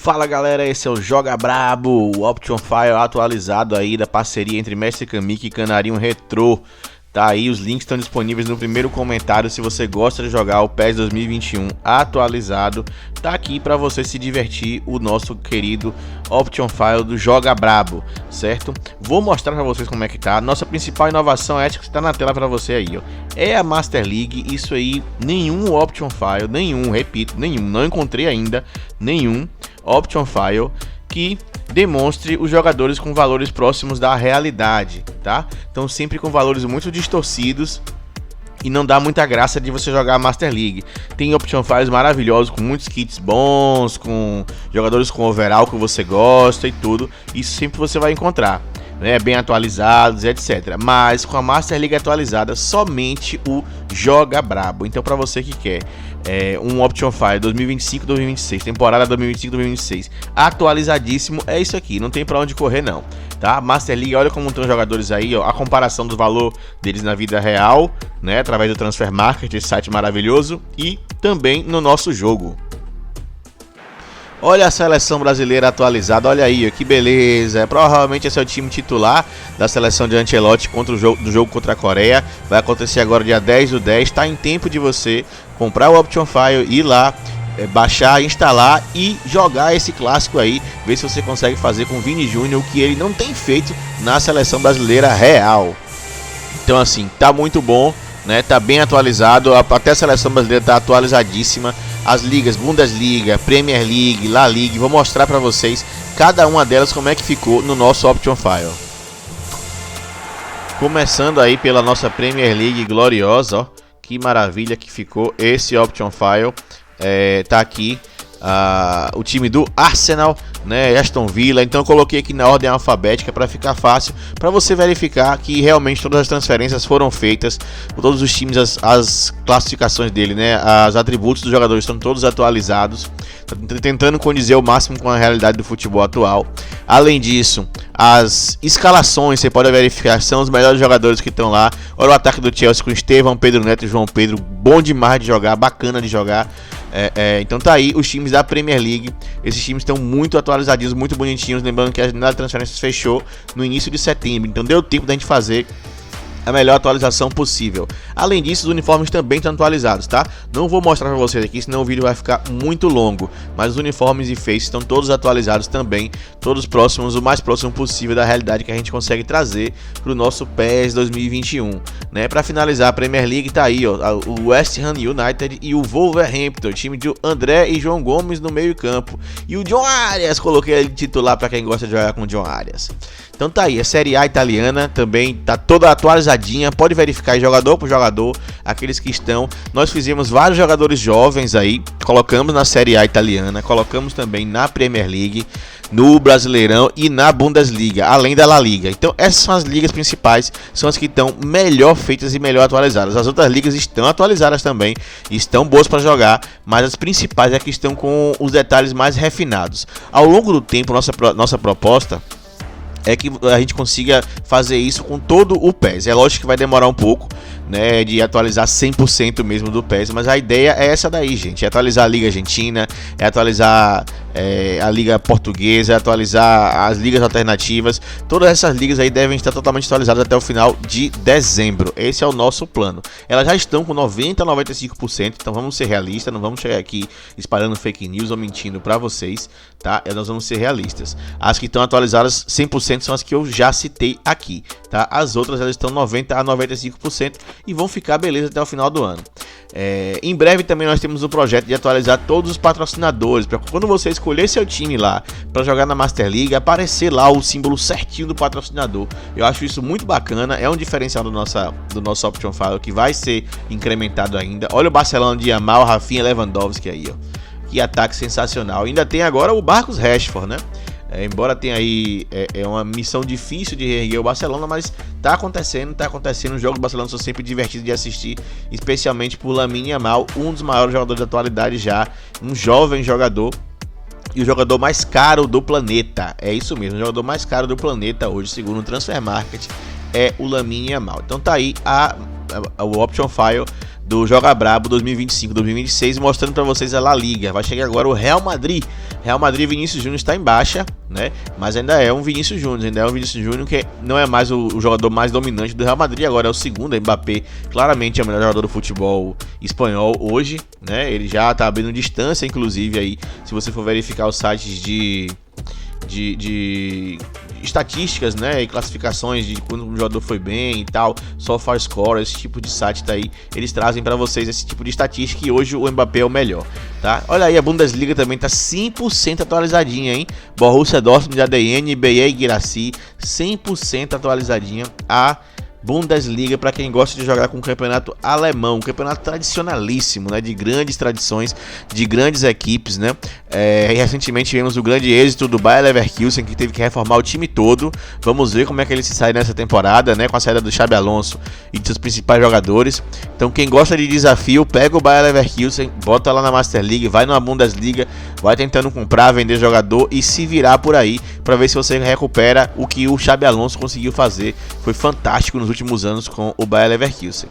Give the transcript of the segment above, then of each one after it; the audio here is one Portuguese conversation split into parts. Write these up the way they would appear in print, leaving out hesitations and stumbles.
Fala galera, esse é o Joga Brabo, o Option File atualizado aí da parceria entre Mestre Kamique e Canarinho Retrô. Tá aí, os links estão disponíveis no primeiro comentário. Se você gosta de jogar o PES 2021 atualizado, tá aqui para você se divertir, o nosso querido Option File do Joga Brabo, certo? Vou mostrar para vocês como é que tá. Nossa principal inovação é essa que está na tela para você aí, ó. É a Master League. Isso aí, nenhum Option File, repito, não encontrei ainda nenhum Option File que demonstre os jogadores com valores próximos da realidade, tá? Então sempre com valores muito distorcidos e não dá muita graça de você jogar a Master League. Tem Option Files maravilhosos, com muitos kits bons, com jogadores com overall que você gosta e tudo. Isso sempre você vai encontrar, né? Bem atualizados, etc. Mas com a Master League atualizada, somente o Joga Brabo. Então para você que quer um Option File 2025-2026, temporada 2025-2026, atualizadíssimo, é isso aqui, não tem pra onde correr não, tá? Master League, olha como estão os jogadores aí, ó, a comparação do valor deles na vida real, né, através do Transfer Market, esse site maravilhoso, e também no nosso jogo. Olha a seleção brasileira atualizada, olha aí, que beleza. Provavelmente esse é o time titular da seleção de Ancelotti contra o jogo contra a Coreia. Vai acontecer agora dia 10/10, está em tempo de você comprar o Option File, ir lá, baixar, instalar e jogar esse clássico aí. Ver se você consegue fazer com o Vini Júnior o que ele não tem feito na seleção brasileira real. Então assim, tá muito bom, né? Tá bem atualizado, até a seleção brasileira tá atualizadíssima. As ligas, Bundesliga, Premier League, La Liga, vou mostrar para vocês cada uma delas como é que ficou no nosso Option File. Começando aí pela nossa Premier League gloriosa, ó, que maravilha que ficou esse Option File. Tá aqui o time do Arsenal, né, Aston Villa. Então eu coloquei aqui na ordem alfabética para ficar fácil, para você verificar que realmente todas as transferências foram feitas, todos os times, as classificações dele, né, os atributos dos jogadores estão todos atualizados, tentando condizer o máximo com a realidade do futebol atual. Além disso, as escalações você pode verificar, são os melhores jogadores que estão lá. Olha o ataque do Chelsea com Estevão, Pedro Neto e João Pedro, bom demais de jogar, bacana de jogar. Então tá aí os times da Premier League. Esses times estão muito atualizadinhos, muito bonitinhos. Lembrando que a janela de transferências fechou no início de setembro, então deu tempo da gente fazer a melhor atualização possível. Além disso, os uniformes também estão atualizados, tá? Não vou mostrar para vocês aqui, senão o vídeo vai ficar muito longo. Mas os uniformes e face estão todos atualizados também, todos próximos, o mais próximo possível da realidade que a gente consegue trazer para o nosso PES 2021, né? Para finalizar, a Premier League tá aí, ó, o West Ham United e o Wolverhampton, time de André e João Gomes no meio campo. E o John Arias, coloquei ele titular para quem gosta de jogar com o John Arias. Então tá aí, a Série A italiana também tá toda atualizadinha, pode verificar aí jogador por jogador, aqueles que estão. Nós fizemos vários jogadores jovens aí, colocamos na Série A italiana, colocamos também na Premier League, no Brasileirão e na Bundesliga, além da La Liga. Então essas são as ligas principais, são as que estão melhor feitas e melhor atualizadas. As outras ligas estão atualizadas também, estão boas para jogar, mas as principais é que estão com os detalhes mais refinados. Ao longo do tempo, nossa proposta é que a gente consiga fazer isso com todo o PES. É lógico que vai demorar um pouco, né, de atualizar 100% mesmo do PES, mas a ideia é essa daí, gente, é atualizar a Liga Argentina, é atualizar a Liga Portuguesa, é atualizar as ligas alternativas. Todas essas ligas aí devem estar totalmente atualizadas até o final de dezembro. Esse é o nosso plano. Elas já estão com 90 a 95%, então vamos ser realistas, não vamos chegar aqui espalhando fake news ou mentindo para vocês, tá? Nós vamos ser realistas. As que estão atualizadas 100% são as que eu já citei aqui, tá? As outras elas estão 90 a 95% e vão ficar beleza até o final do ano. Em breve também nós temos um projeto de atualizar todos os patrocinadores, para quando você escolher seu time lá para jogar na Master League, aparecer lá o símbolo certinho do patrocinador. Eu acho isso muito bacana, é um diferencial do nosso Option File que vai ser incrementado ainda. Olha o Barcelona de Yamal, Rafinha, Lewandowski aí, ó. Que ataque sensacional. Ainda tem agora o Marcus Rashford, né? Embora tenha aí uma missão difícil de reerguer o Barcelona, mas tá acontecendo. Os jogos do Barcelona são sempre divertidos de assistir, especialmente por Lamine Yamal, um dos maiores jogadores da atualidade já, um jovem jogador e o jogador mais caro do planeta. É isso mesmo, o jogador mais caro do planeta hoje, segundo o Transfer Market, é o Lamine Yamal. Então tá aí o Option File do Joga Brabo 2025-2026, mostrando para vocês a La Liga. Vai chegar agora o Real Madrid. Real Madrid, Vinícius Júnior está em baixa, né? Mas ainda é um Vinícius Júnior, que não é mais o jogador mais dominante do Real Madrid, agora é o segundo. Mbappé claramente é o melhor jogador do futebol espanhol hoje, né? Ele já tá abrindo distância, inclusive aí, se você for verificar os sites de estatísticas, né, e classificações de quando um jogador foi bem e tal, SofaScore, esse tipo de site tá aí, eles trazem para vocês esse tipo de estatística e hoje o Mbappé é o melhor, tá? Olha aí, a Bundesliga também tá 100% atualizadinha, hein? Borussia Dortmund, ADN, BE Guirassy, 100% atualizadinha a Bundesliga, para quem gosta de jogar com o campeonato alemão, um campeonato tradicionalíssimo, né, de grandes tradições, de grandes equipes, né? E recentemente tivemos o grande êxito do Bayer Leverkusen, que teve que reformar o time todo. Vamos ver como é que ele se sai nessa temporada, né, com a saída do Xabi Alonso e de seus principais jogadores. Então quem gosta de desafio, pega o Bayer Leverkusen, bota lá na Master League, vai na Bundesliga, vai tentando comprar, vender jogador e se virar por aí, para ver se você recupera o que o Xabi Alonso conseguiu fazer. Foi fantástico nos últimos anos com o Bayer Leverkusen.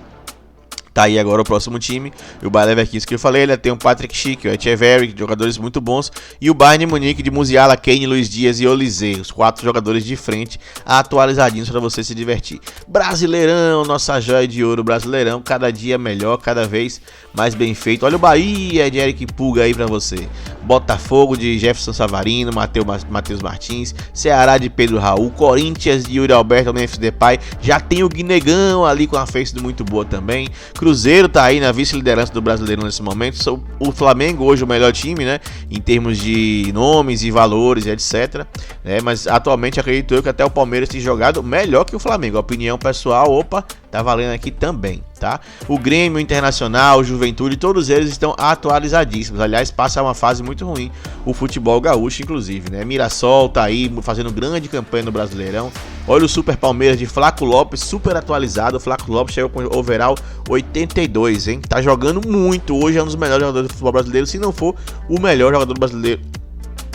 Tá aí agora o próximo time, o Bayer Leverkusen que eu falei, ele tem o Patrick Schick, o Etcheverry, jogadores muito bons, e o Bayern Munique de Musiala, Kane, Luiz Dias e Olise, os 4 jogadores de frente, atualizadinhos para você se divertir. Brasileirão, nossa joia de ouro, Brasileirão, cada dia melhor, cada vez mais bem feito. Olha o Bahia de Eric Puga aí para você. Botafogo de Jefferson Savarino, Matheus Martins, Ceará de Pedro Raul, Corinthians de Yuri Alberto, Memphis Depay, já tem o Guinegão ali com a face muito boa também. Cruzeiro tá aí na vice-liderança do Brasileiro nesse momento. O Flamengo hoje o melhor time, né, em termos de nomes e valores e etc, né, mas atualmente acredito eu que até o Palmeiras tem jogado melhor que o Flamengo. A opinião pessoal, opa, tá valendo aqui também, tá? O Grêmio, o Internacional, o Juventude, todos eles estão atualizadíssimos. Aliás, passa uma fase muito ruim o futebol gaúcho, inclusive, né? Mirassol tá aí fazendo grande campanha no Brasileirão. Olha o Super Palmeiras de Flaco Lopes, super atualizado. O Flaco Lopes chegou com overall 82, hein? Tá jogando muito. Hoje é um dos melhores jogadores do futebol brasileiro, se não for o melhor jogador brasileiro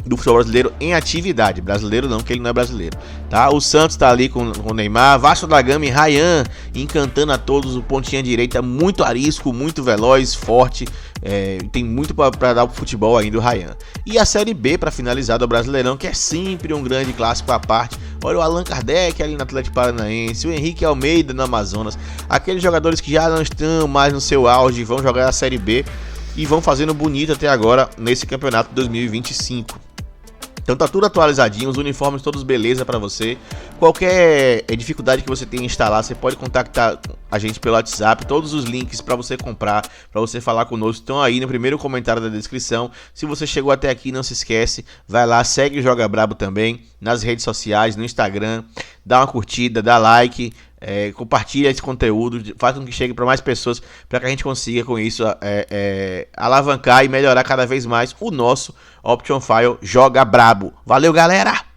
do futebol brasileiro em atividade. Brasileiro não, que ele não é brasileiro, tá? O Santos tá ali com o Neymar, Vasco da Gama e Ryan encantando a todos. O pontinha direita muito arisco, muito veloz, forte, tem muito para dar pro futebol ainda o Ryan. E a Série B para finalizar do Brasileirão, que é sempre um grande clássico à parte. Olha o Allan Kardec ali no Atlético Paranaense, o Henrique Almeida no Amazonas, aqueles jogadores que já não estão mais no seu auge, vão jogar a Série B e vão fazendo bonito até agora nesse campeonato 2025. Então tá tudo atualizadinho, os uniformes todos beleza pra você. Qualquer dificuldade que você tenha em instalar, você pode contactar a gente pelo WhatsApp. Todos os links pra você comprar, pra você falar conosco, estão aí no primeiro comentário da descrição. Se você chegou até aqui, não se esquece, vai lá, segue o Joga Brabo também nas redes sociais, no Instagram, dá uma curtida, dá like, compartilha esse conteúdo, faz com que chegue para mais pessoas, para que a gente consiga com isso alavancar e melhorar cada vez mais o nosso Option File Joga Brabo. Valeu, galera!